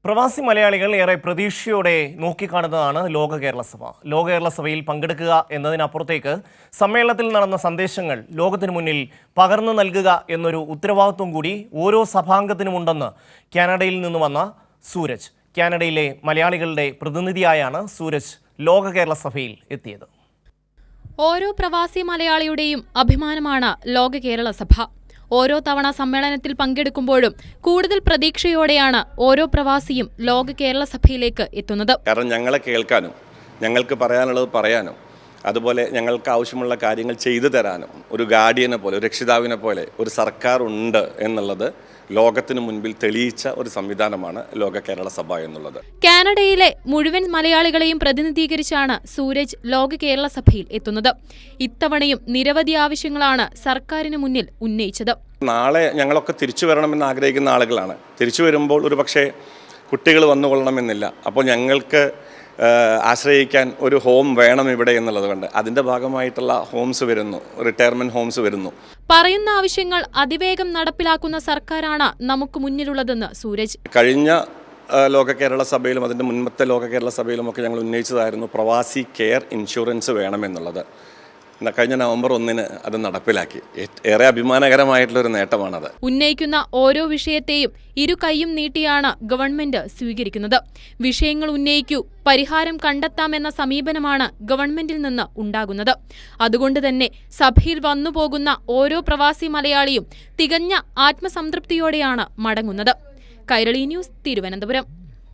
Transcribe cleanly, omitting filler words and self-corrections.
പ്രവാസി മലയാളികൾ ഏറെ പ്രതീക്ഷയോടെ നോക്കിക്കാണുന്നതാണ് ലോക കേരള സഭ. ലോക കേരള സഭയിൽ പങ്കെടുക്കുക എന്നതിനപ്പുറത്തേക്ക് സമ്മേളനത്തിൽ നടന്ന സന്ദേശങ്ങൾ ലോകത്തിനു മുന്നിൽ പകർന്നു നൽകുക എന്നൊരു ഉത്തരവാദിത്വം കൂടി ഓരോ സഭാംഗത്തിനുമുണ്ടെന്ന് കാനഡയിൽ നിന്ന് വന്ന സൂരജ്. കാനഡയിലെ മലയാളികളുടെ പ്രതിനിധിയായാണ് സൂരജ് ലോക കേരള സഭയിൽ എത്തിയത്. ഓരോ പ്രവാസി മലയാളിയുടെയും അഭിമാനമാണ് ലോക കേരള സഭ. ഓരോ തവണ സമ്മേളനത്തിൽ പങ്കെടുക്കുമ്പോഴും കൂടുതൽ പ്രതീക്ഷയോടെയാണ് ഓരോ പ്രവാസിയും ലോക കേരള സഭയിലേക്ക് എത്തുന്നത്. കാരണം ഞങ്ങളെ കേൾക്കാനും ഞങ്ങൾക്ക് പറയാനുള്ളത് പറയാനും അതുപോലെ ഞങ്ങൾക്ക് ആവശ്യമുള്ള കാര്യങ്ങൾ ചെയ്തു തരാനും ഒരു ഗാർഡിയനെ പോലെ, ഒരു രക്ഷിതാവിനെ പോലെ ഒരു സർക്കാർ ഉണ്ട് എന്നുള്ളത് ലോകത്തിന് മുൻപിൽ തെളിയിച്ച ഒരു സംവിധാനമാണ് ലോക കേരള സഭ എന്നുള്ളത്. കാനഡയിലെ മുഴുവൻ മലയാളികളെയും പ്രതിനിധീകരിച്ചാണ് സൂരജ് ലോക കേരള സഭയിൽ എത്തുന്നത്. ഇത്തവണയും നിരവധി ആവശ്യങ്ങളാണ് സർക്കാരിന് മുന്നിൽ ഉന്നയിച്ചത്. നാളെ ഞങ്ങളൊക്കെ തിരിച്ചു വരണമെന്ന് ആഗ്രഹിക്കുന്ന ആളുകളാണ്. തിരിച്ചു വരുമ്പോൾ ഒരു പക്ഷേ കുട്ടികൾ വന്നുകൊള്ളണമെന്നില്ല. അപ്പോൾ ഞങ്ങൾക്ക് ആശ്രയിക്കാൻ ഒരു ഹോം വേണം ഇവിടെ എന്നുള്ളത് കൊണ്ട് അതിൻ്റെ ഭാഗമായിട്ടുള്ള ഹോംസ് വരുന്നു, റിട്ടയർമെൻറ്റ് ഹോംസ് വരുന്നു. പറയുന്ന ആവശ്യങ്ങൾ അതിവേഗം നടപ്പിലാക്കുന്ന സർക്കാരാണ് നമുക്ക് മുന്നിലുള്ളതെന്ന് സൂരജ്. കഴിഞ്ഞ ലോക കേരള സഭയിലും അതിൻ്റെ മുൻപത്തെ ലോക കേരള സഭയിലുമൊക്കെ ഞങ്ങൾ ഉന്നയിച്ചതായിരുന്നു പ്രവാസി കെയർ ഇൻഷുറൻസ് വേണമെന്നുള്ളത്. കഴിഞ്ഞ നവംബർ 1 അത് നടപ്പിലാക്കി. ഏറെ അഭിമാനകരമായിട്ടുള്ളൊരു നേട്ടമാണത്. ഉന്നയിക്കുന്ന ഓരോ വിഷയത്തെയും ഇരു കൈയും നീട്ടിയാണ് ഗവൺമെന്റ് സ്വീകരിക്കുന്നത്. വിഷയങ്ങൾ ഉന്നയിക്കൂ, പരിഹാരം കണ്ടെത്താമെന്ന സമീപനമാണ് ഗവൺമെന്റിൽ നിന്ന് ഉണ്ടാകുന്നത്. അതുകൊണ്ട് തന്നെ സഭയിൽ വന്നുപോകുന്ന ഓരോ പ്രവാസി മലയാളിയും തികഞ്ഞ ആത്മസംതൃപ്തിയോടെയാണ് മടങ്ങുന്നത്. കൈരളി ന്യൂസ്, തിരുവനന്തപുരം.